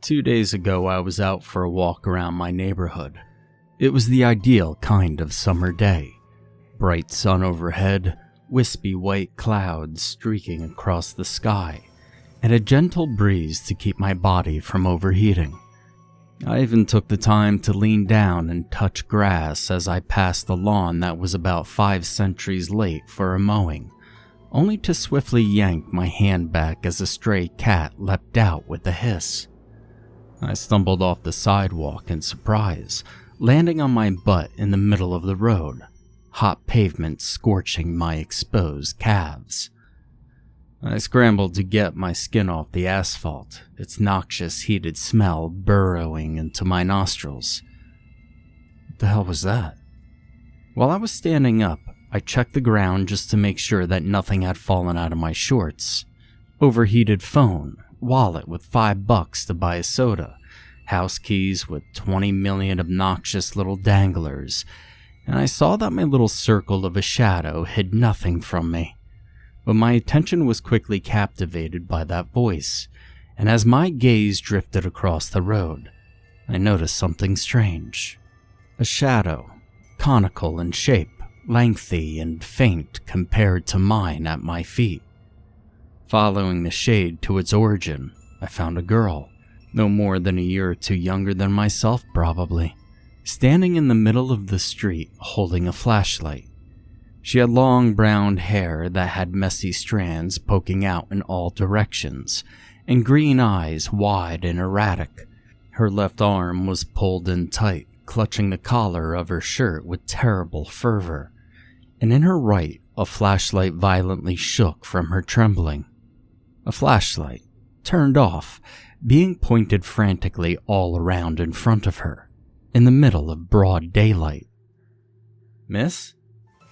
2 days ago, I was out for a walk around my neighborhood. It was the ideal kind of summer day. Bright sun overhead, wispy white clouds streaking across the sky, and a gentle breeze to keep my body from overheating. I even took the time to lean down and touch grass as I passed the lawn that was about 5 centuries late for a mowing, only to swiftly yank my hand back as a stray cat leapt out with a hiss. I stumbled off the sidewalk in surprise, landing on my butt in the middle of the road, hot pavement scorching my exposed calves. I scrambled to get my skin off the asphalt, its noxious heated smell burrowing into my nostrils. What the hell was that? While I was standing up, I checked the ground just to make sure that nothing had fallen out of my shorts. Overheated phone, wallet with $5 to buy a soda, house keys with 20 million obnoxious little danglers, and I saw that my little circle of a shadow hid nothing from me. But my attention was quickly captivated by that voice, and as my gaze drifted across the road, I noticed something strange. A shadow, conical in shape, lengthy and faint compared to mine at my feet. Following the shade to its origin, I found a girl, no more than a year or two younger than myself probably, standing in the middle of the street holding a flashlight. She had long brown hair that had messy strands poking out in all directions, and green eyes wide and erratic. Her left arm was pulled in tight, clutching the collar of her shirt with terrible fervor, and in her right, a flashlight violently shook from her trembling. A flashlight, turned off, being pointed frantically all around in front of her, in the middle of broad daylight. "Miss?"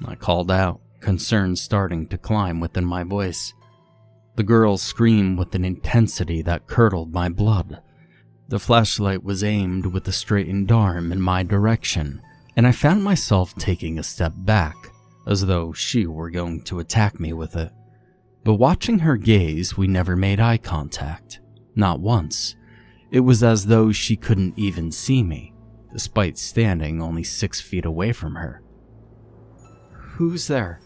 I called out, concern starting to climb within my voice. The girl screamed with an intensity that curdled my blood. The flashlight was aimed with a straightened arm in my direction, and I found myself taking a step back, as though she were going to attack me with it. But watching her gaze, we never made eye contact. Not once. It was as though she couldn't even see me, despite standing only 6 feet away from her. "Who's there?"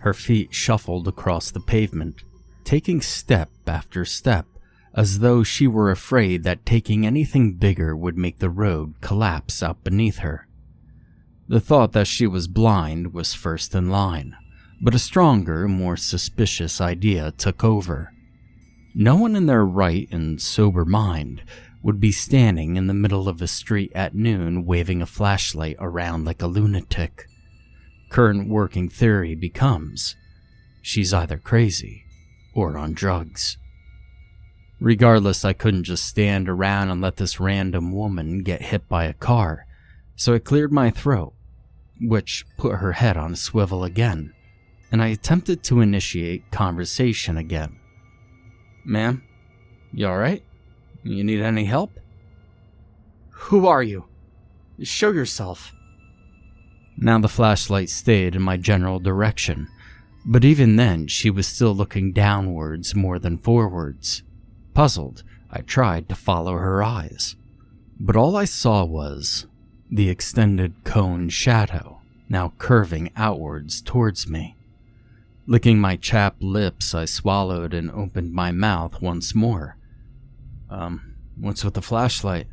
Her feet shuffled across the pavement, taking step after step, as though she were afraid that taking anything bigger would make the road collapse out beneath her. The thought that she was blind was first in line, but a stronger, more suspicious idea took over. No one in their right and sober mind would be standing in the middle of a street at noon waving a flashlight around like a lunatic. Current working theory becomes, she's either crazy or on drugs. Regardless, I couldn't just stand around and let this random woman get hit by a car, so I cleared my throat, which put her head on a swivel again, and I attempted to initiate conversation again. "Ma'am, you alright? You need any help?" "Who are you? Show yourself." Now the flashlight stayed in my general direction, but even then she was still looking downwards more than forwards. Puzzled, I tried to follow her eyes, but all I saw was the extended cone shadow, now curving outwards towards me. Licking my chapped lips, I swallowed and opened my mouth once more. What's with the flashlight?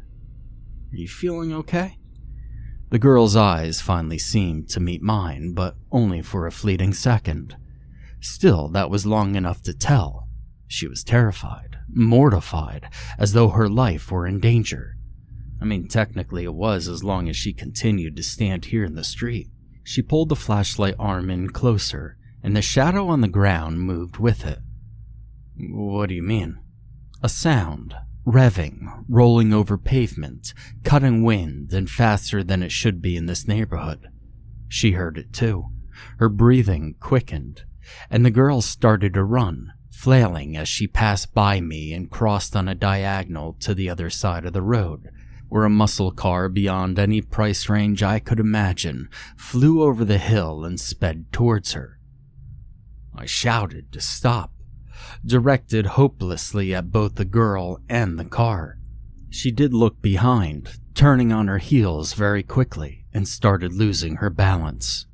Are you feeling okay?" The girl's eyes finally seemed to meet mine, but only for a fleeting second. Still, that was long enough to tell. She was terrified, mortified, as though her life were in danger. I mean, technically it was as long as she continued to stand here in the street. She pulled the flashlight arm in closer, and the shadow on the ground moved with it. "What do you mean?" A sound, revving, rolling over pavement, cutting wind, and faster than it should be in this neighborhood. She heard it too. Her breathing quickened, and the girl started to run, flailing as she passed by me and crossed on a diagonal to the other side of the road, where a muscle car beyond any price range I could imagine flew over the hill and sped towards her. I shouted to stop, directed hopelessly at both the girl and the car. She did look behind, turning on her heels very quickly, and started losing her balance.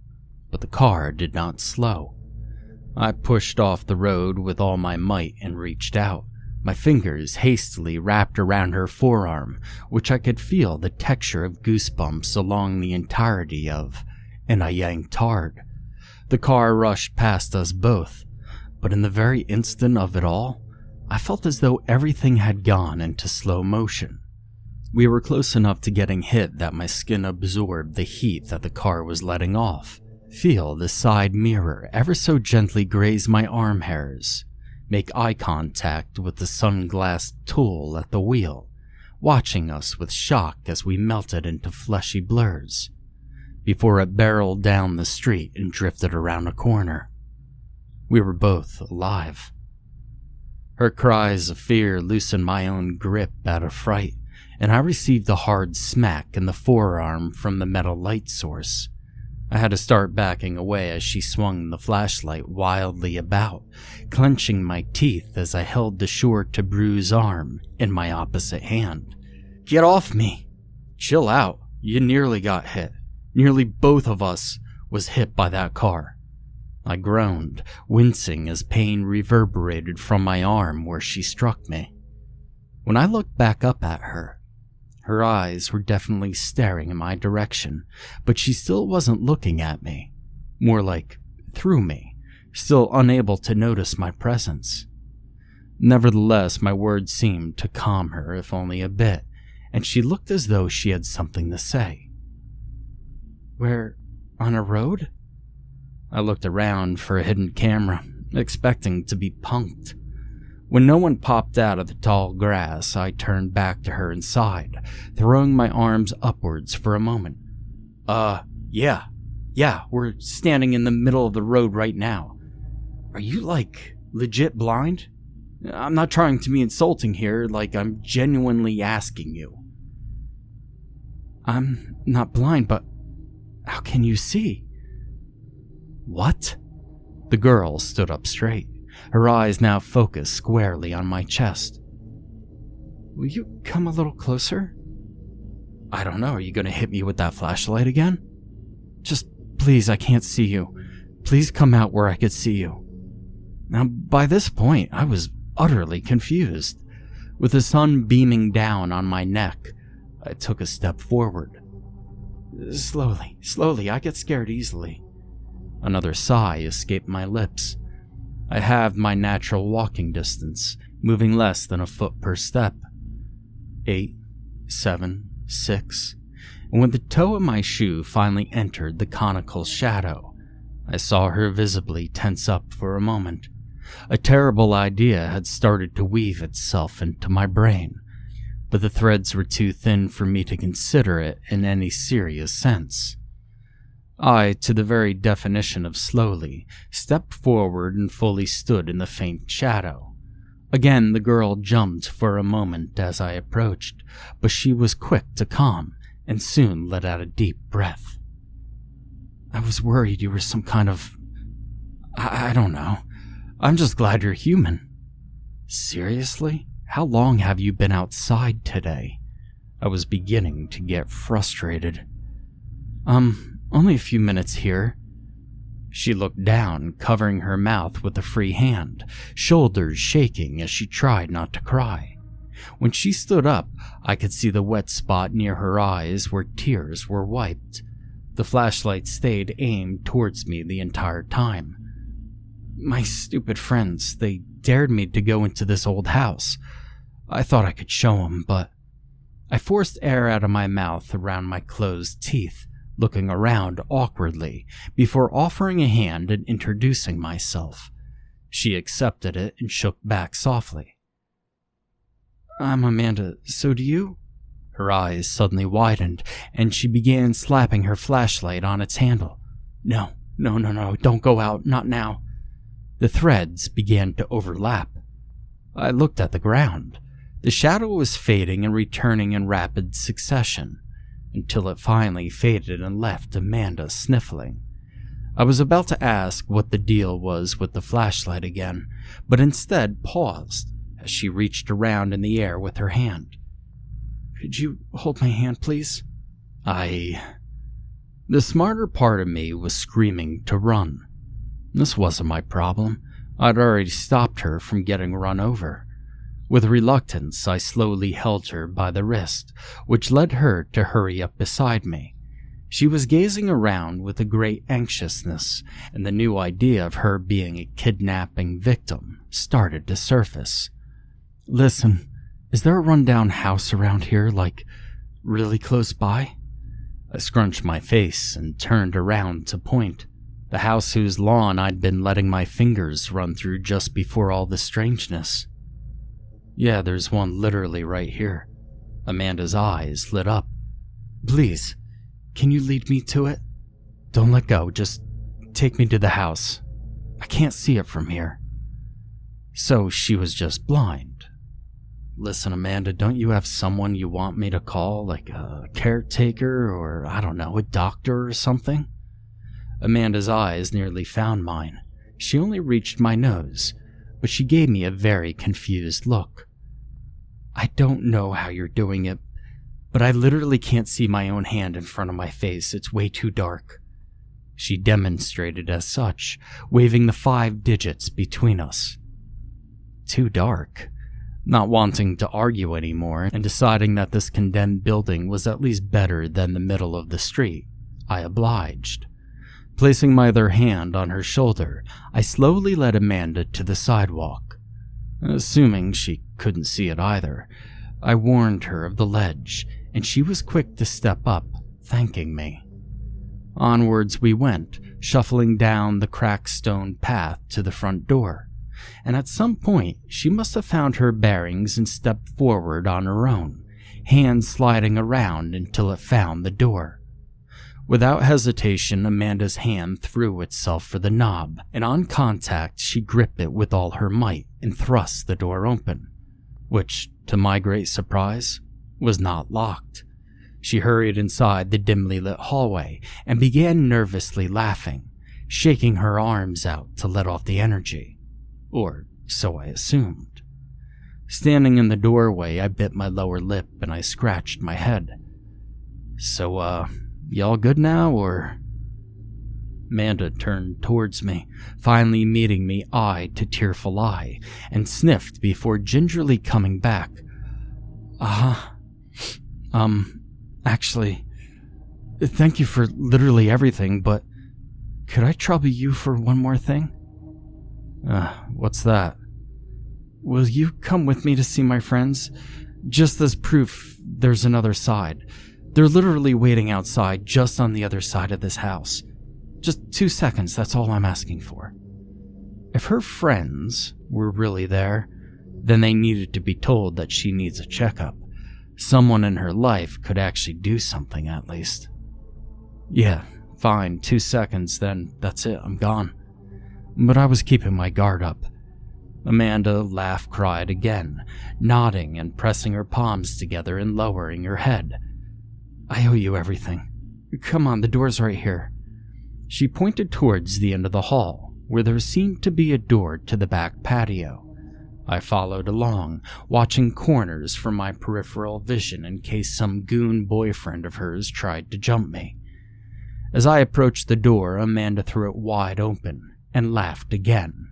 But the car did not slow. I pushed off the road with all my might and reached out, my fingers hastily wrapped around her forearm, which I could feel the texture of goosebumps along the entirety of, and I yanked hard. The car rushed past us both, but in the very instant of it all, I felt as though everything had gone into slow motion. We were close enough to getting hit that my skin absorbed the heat that the car was letting off. Feel the side mirror ever so gently graze my arm hairs. Make eye contact with the sunglassed tool at the wheel, watching us with shock as we melted into fleshy blurs, before it barreled down the street and drifted around a corner. We were both alive. Her cries of fear loosened my own grip out of fright, and I received a hard smack in the forearm from the metal light source. I had to start backing away as she swung the flashlight wildly about, clenching my teeth as I held the sure-to-bruise arm in my opposite hand. "Get off me!" "Chill out. You nearly got hit. Nearly both of us was hit by that car." I groaned, wincing as pain reverberated from my arm where she struck me. When I looked back up at her, her eyes were definitely staring in my direction, but she still wasn't looking at me. More like through me, still unable to notice my presence. Nevertheless, my words seemed to calm her, if only a bit, and she looked as though she had something to say. "We're on a road?" I looked around for a hidden camera, expecting to be punked. When no one popped out of the tall grass, I turned back to her and sighed, throwing my arms upwards for a moment. Yeah, we're standing in the middle of the road right now. Are you, legit blind? I'm not trying to be insulting here, I'm genuinely asking you." "I'm not blind, but how can you see?" "What?" The girl stood up straight, her eyes now focused squarely on my chest. "Will you come a little closer?" "I don't know, are you going to hit me with that flashlight again?" "Just please, I can't see you. Please come out where I could see you." Now, by this point, I was utterly confused. With the sun beaming down on my neck, I took a step forward. Slowly, I get scared easily." Another sigh escaped my lips. I halved my natural walking distance, moving less than a foot per step. 8, 7, 6, and when the toe of my shoe finally entered the conical shadow, I saw her visibly tense up for a moment. A terrible idea had started to weave itself into my brain, but the threads were too thin for me to consider it in any serious sense. I, to the very definition of slowly, stepped forward and fully stood in the faint shadow. Again, the girl jumped for a moment as I approached, but she was quick to calm and soon let out a deep breath. "I was worried you were some kind of... I don't know. I'm just glad you're human." "Seriously? How long have you been outside today?" I was beginning to get frustrated. Only a few minutes here." She looked down, covering her mouth with a free hand, shoulders shaking as she tried not to cry. When she stood up, I could see the wet spot near her eyes where tears were wiped. The flashlight stayed aimed towards me the entire time. "My stupid friends, they dared me to go into this old house. I thought I could show them, but..." I forced air out of my mouth around my closed teeth, looking around awkwardly before offering a hand and introducing myself. She accepted it and shook back softly. "I'm Amanda, so do you?" Her eyes suddenly widened, and she began slapping her flashlight on its handle. No, don't go out, not now." The threads began to overlap. I looked at the ground. The shadow was fading and returning in rapid succession, until it finally faded and left Amanda sniffling. I was about to ask what the deal was with the flashlight again, but instead paused as she reached around in the air with her hand. Could you hold my hand, please? The smarter part of me was screaming to run. This wasn't my problem. I'd already stopped her from getting run over. With reluctance, I slowly held her by the wrist, which led her to hurry up beside me. She was gazing around with a great anxiousness, and the new idea of her being a kidnapping victim started to surface. Listen, is there a rundown house around here, like, really close by? I scrunched my face and turned around to point. The house whose lawn I'd been letting my fingers run through just before all the strangeness. Yeah, there's one literally right here. Amanda's eyes lit up. Please, can you lead me to it? Don't let go, just take me to the house. I can't see it from here. So she was just blind. Listen, Amanda, don't you have someone you want me to call, like a caretaker or, I don't know, a doctor or something? Amanda's eyes nearly found mine. She only reached my nose, but she gave me a very confused look. I don't know how you're doing it, but I literally can't see my own hand in front of my face. It's way too dark. She demonstrated as such, waving the 5 digits between us. Too dark. Not wanting to argue anymore and deciding that this condemned building was at least better than the middle of the street, I obliged. Placing my other hand on her shoulder, I slowly led Amanda to the sidewalk. Assuming she couldn't see it either, I warned her of the ledge, and she was quick to step up, thanking me. Onwards we went, shuffling down the cracked stone path to the front door, and at some point she must have found her bearings and stepped forward on her own, hand sliding around until it found the door. Without hesitation, Amanda's hand threw itself for the knob, and on contact she gripped it with all her might and thrust the door open, which, to my great surprise, was not locked. She hurried inside the dimly lit hallway and began nervously laughing, shaking her arms out to let off the energy. Or so I assumed. Standing in the doorway, I bit my lower lip and I scratched my head. So, y'all good now, or? Amanda turned towards me, finally meeting me eye to tearful eye, and sniffed before gingerly coming back. Actually, thank you for literally everything, but could I trouble you for one more thing? What's that? Will you come with me to see my friends? Just as proof there's another side. They're literally waiting outside just on the other side of this house. Just 2 seconds, that's all I'm asking for. If her friends were really there, then they needed to be told that she needs a checkup. Someone in her life could actually do something at least. Yeah, fine, 2 seconds, then that's it, I'm gone. But I was keeping my guard up. Amanda laugh-cried again, nodding and pressing her palms together and lowering her head. I owe you everything. Come on, the door's right here. She pointed towards the end of the hall, where there seemed to be a door to the back patio. I followed along, watching corners from my peripheral vision in case some goon boyfriend of hers tried to jump me. As I approached the door, Amanda threw it wide open and laughed again,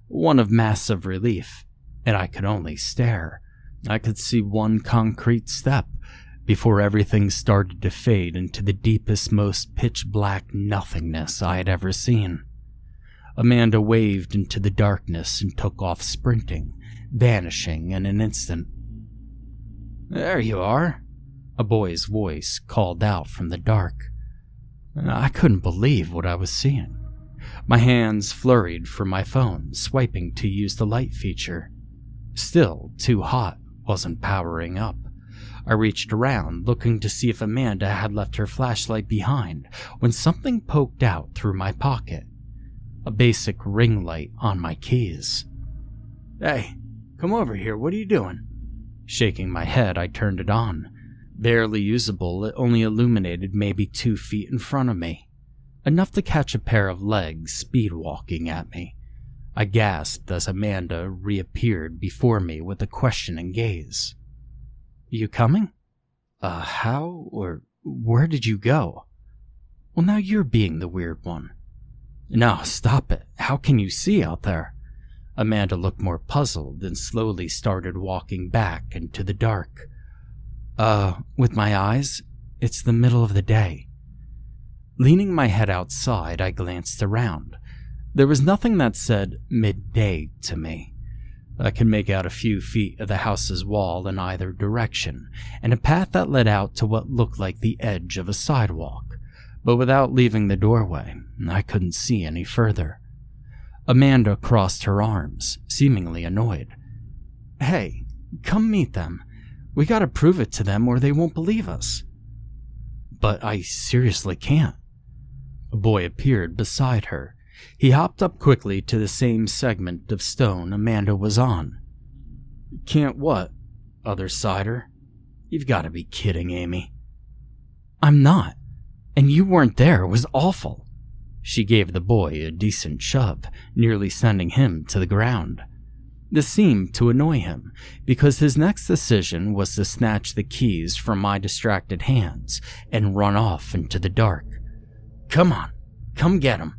one of massive relief, and I could only stare. I could see one concrete step before everything started to fade into the deepest, most pitch-black nothingness I had ever seen. Amanda waved into the darkness and took off sprinting, vanishing in an instant. There you are, a boy's voice called out from the dark. I couldn't believe what I was seeing. My hands flurried for my phone, swiping to use the light feature. Still, Too Hot wasn't powering up. I reached around, looking to see if Amanda had left her flashlight behind, when something poked out through my pocket. A basic ring light on my keys. Hey, come over here, what are you doing? Shaking my head, I turned it on. Barely usable, it only illuminated maybe 2 feet in front of me. Enough to catch a pair of legs speed-walking at me. I gasped as Amanda reappeared before me with a questioning gaze. You coming? How or where did you go? Well, now you're being the weird one. No, stop it. How can you see out there? Amanda looked more puzzled and slowly started walking back into the dark. With my eyes, it's the middle of the day. Leaning my head outside, I glanced around. There was nothing that said midday to me. I could make out a few feet of the house's wall in either direction, and a path that led out to what looked like the edge of a sidewalk, but without leaving the doorway, I couldn't see any further. Amanda crossed her arms, seemingly annoyed. Hey, come meet them. We gotta prove it to them or they won't believe us. But I seriously can't. A boy appeared beside her. He hopped up quickly to the same segment of stone Amanda was on. Can't what? Other sider? You've gotta be kidding, Amy. I'm not. And you weren't there. It was awful. She gave the boy a decent shove, nearly sending him to the ground. This seemed to annoy him, because his next decision was to snatch the keys from my distracted hands and run off into the dark. Come on, come get him.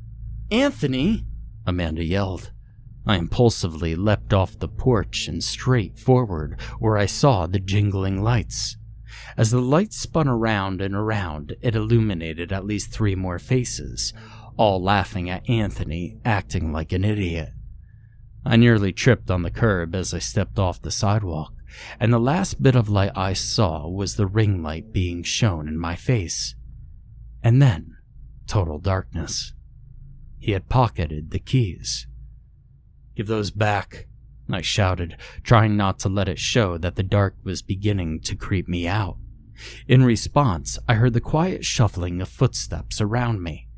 Anthony, Amanda yelled. I impulsively leapt off the porch and straight forward where I saw the jingling lights. As the lights spun around and around, it illuminated at least 3 more faces, all laughing at Anthony acting like an idiot. I nearly tripped on the curb as I stepped off the sidewalk, and the last bit of light I saw was the ring light being shown in my face. And then, total darkness. He had pocketed the keys. Give those back, I shouted, trying not to let it show that the dark was beginning to creep me out. In response, I heard the quiet shuffling of footsteps around me.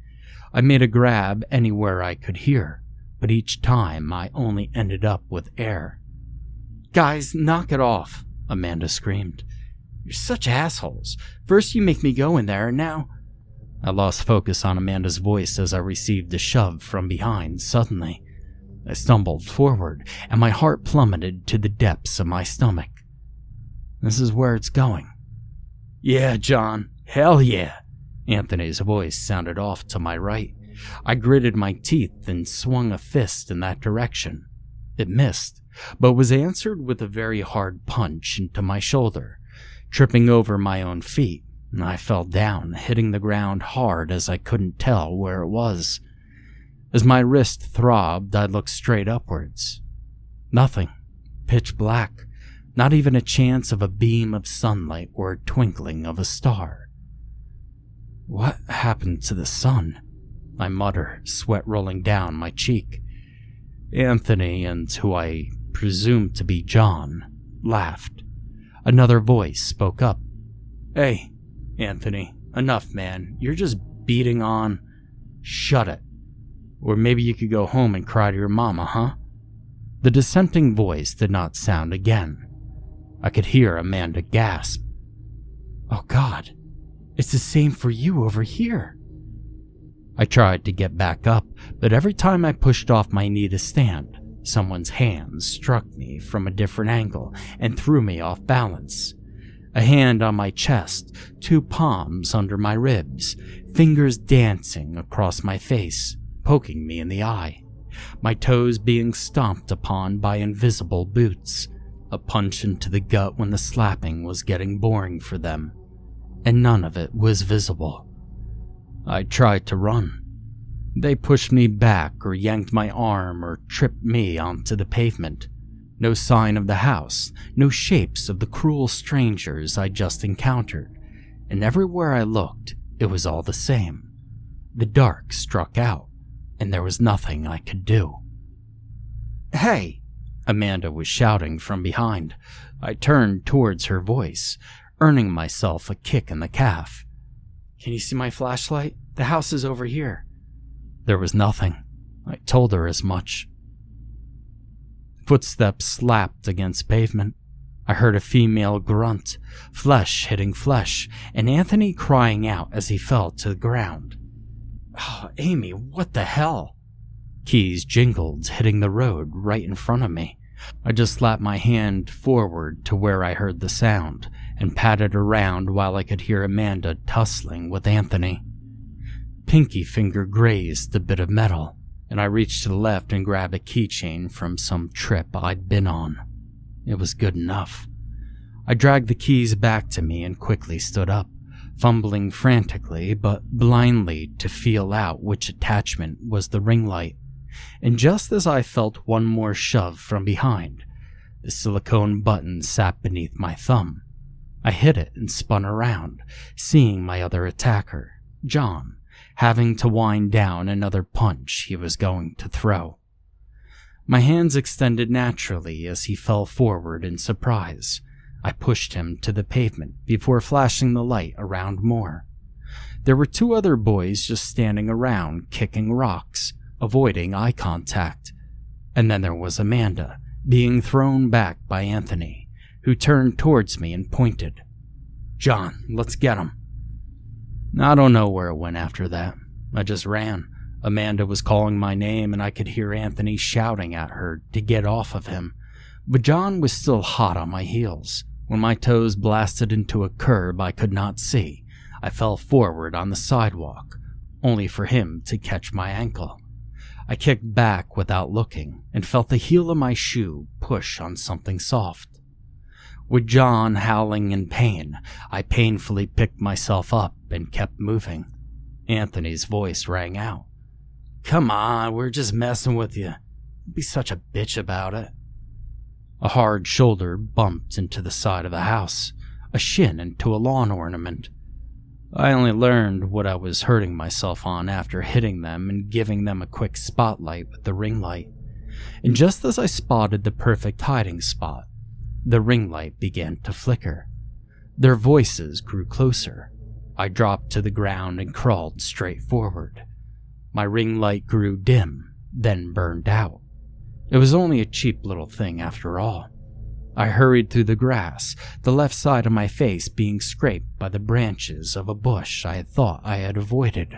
I made a grab anywhere I could hear, but each time I only ended up with air. Guys, knock it off, Amanda screamed. You're such assholes. First you make me go in there, and now... I lost focus on Amanda's voice as I received a shove from behind suddenly. I stumbled forward, and my heart plummeted to the depths of my stomach. This is where it's going. Yeah, John. Hell yeah. Anthony's voice sounded off to my right. I gritted my teeth and swung a fist in that direction. It missed, but was answered with a very hard punch into my shoulder. Tripping over my own feet, I fell down, hitting the ground hard as I couldn't tell where it was. As my wrist throbbed, I looked straight upwards. Nothing. Pitch black. Not even a chance of a beam of sunlight or a twinkling of a star. What happened to the sun? I mutter, sweat rolling down my cheek. Anthony, and who I presumed to be John, laughed. Another voice spoke up. Hey, Anthony, enough, man. You're just beating on... Shut it. Or maybe you could go home and cry to your mama, huh? The dissenting voice did not sound again. I could hear Amanda gasp. Oh God, it's the same for you over here. I tried to get back up, but every time I pushed off my knee to stand, someone's hands struck me from a different angle and threw me off balance. A hand on my chest, 2 palms under my ribs, fingers dancing across my face, poking me in the eye, my toes being stomped upon by invisible boots, a punch into the gut when the slapping was getting boring for them, and none of it was visible. I tried to run. They pushed me back or yanked my arm or tripped me onto the pavement. No sign of the house, no shapes of the cruel strangers I just encountered, and everywhere I looked, it was all the same. The dark struck out, and there was nothing I could do. Hey! Amanda was shouting from behind. I turned towards her voice, earning myself a kick in the calf. Can you see my flashlight? The house is over here. There was nothing. I told her as much. Footsteps slapped against pavement. I heard a female grunt, flesh hitting flesh, and Anthony crying out as he fell to the ground. Oh, Amy, what the hell? Keys jingled, hitting the road right in front of me. I just slapped my hand forward to where I heard the sound, and patted around while I could hear Amanda tussling with Anthony. Pinky finger grazed a bit of metal, and I reached to the left and grabbed a keychain from some trip I'd been on. It was good enough. I dragged the keys back to me and quickly stood up, fumbling frantically but blindly to feel out which attachment was the ring light. And just as I felt one more shove from behind, the silicone button sat beneath my thumb. I hit it and spun around, seeing my other attacker, John, having to wind down another punch he was going to throw. My hands extended naturally as he fell forward in surprise. I pushed him to the pavement before flashing the light around more. There were 2 other boys just standing around, kicking rocks, avoiding eye contact. And then there was Amanda, being thrown back by Anthony, who turned towards me and pointed. "John, let's get him." I don't know where it went after that. I just ran. Amanda was calling my name and I could hear Anthony shouting at her to get off of him. But John was still hot on my heels. When my toes blasted into a curb I could not see, I fell forward on the sidewalk, only for him to catch my ankle. I kicked back without looking and felt the heel of my shoe push on something soft. With John howling in pain, I painfully picked myself up and kept moving. Anthony's voice rang out. "Come on, we're just messing with you. Don't be such a bitch about it." A hard shoulder bumped into the side of the house, a shin into a lawn ornament. I only learned what I was hurting myself on after hitting them and giving them a quick spotlight with the ring light. And just as I spotted the perfect hiding spot, the ring light began to flicker. Their voices grew closer. I dropped to the ground and crawled straight forward. My ring light grew dim, then burned out. It was only a cheap little thing after all. I hurried through the grass, the left side of my face being scraped by the branches of a bush I had thought I had avoided.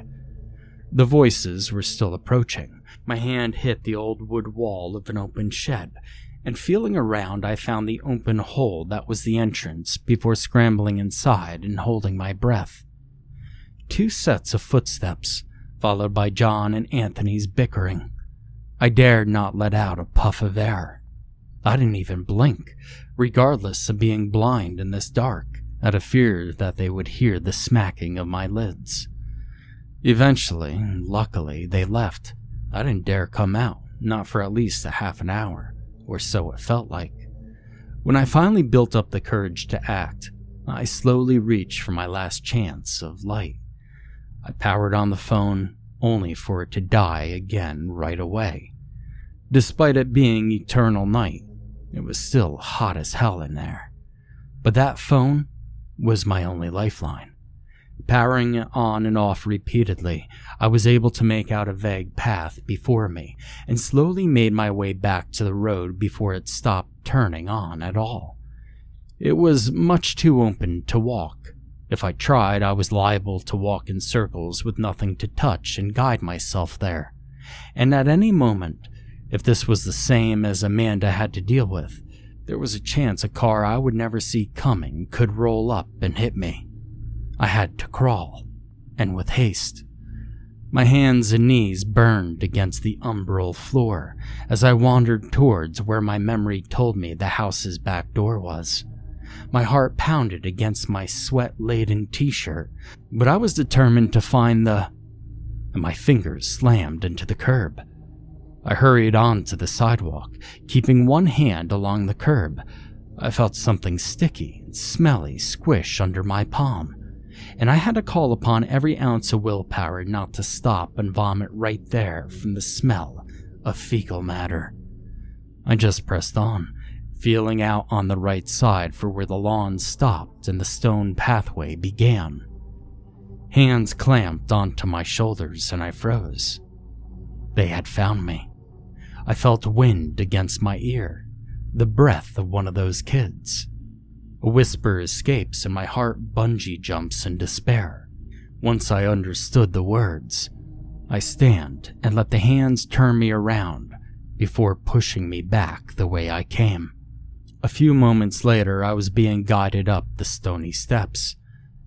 The voices were still approaching. My hand hit the old wood wall of an open shed, and feeling around I found the open hole that was the entrance before scrambling inside and holding my breath. 2 sets of footsteps, followed by John and Anthony's bickering. I dared not let out a puff of air. I didn't even blink, regardless of being blind in this dark, out of fear that they would hear the smacking of my lids. Eventually, luckily, they left. I didn't dare come out, not for at least a half an hour, or so it felt like. When I finally built up the courage to act, I slowly reached for my last chance of light. I powered on the phone, only for it to die again right away. Despite it being eternal night, it was still hot as hell in there. But that phone was my only lifeline. Powering it on and off repeatedly, I was able to make out a vague path before me and slowly made my way back to the road before it stopped turning on at all. It was much too open to walk. If I tried, I was liable to walk in circles with nothing to touch and guide myself there. And at any moment, if this was the same as Amanda had to deal with, there was a chance a car I would never see coming could roll up and hit me. I had to crawl, and with haste. My hands and knees burned against the umbral floor as I wandered towards where my memory told me the house's back door was. My heart pounded against my sweat-laden t-shirt, but I was determined to find and my fingers slammed into the curb. I hurried onto the sidewalk, keeping one hand along the curb. I felt something sticky and smelly squish under my palm, and I had to call upon every ounce of willpower not to stop and vomit right there from the smell of fecal matter. I just pressed on, feeling out on the right side for where the lawn stopped and the stone pathway began. Hands clamped onto my shoulders and I froze. They had found me. I felt wind against my ear, the breath of one of those kids. A whisper escapes and my heart bungee jumps in despair. Once I understood the words, I stand and let the hands turn me around before pushing me back the way I came. A few moments later, I was being guided up the stony steps,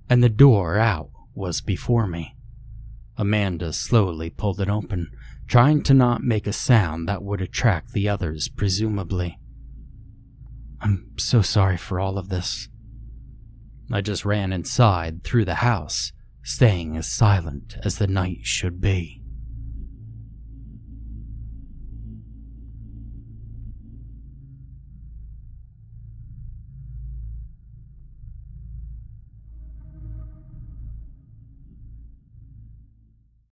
and the door out was before me. Amanda slowly pulled it open, trying to not make a sound that would attract the others, presumably. "I'm so sorry for all of this." I just ran inside through the house, staying as silent as the night should be.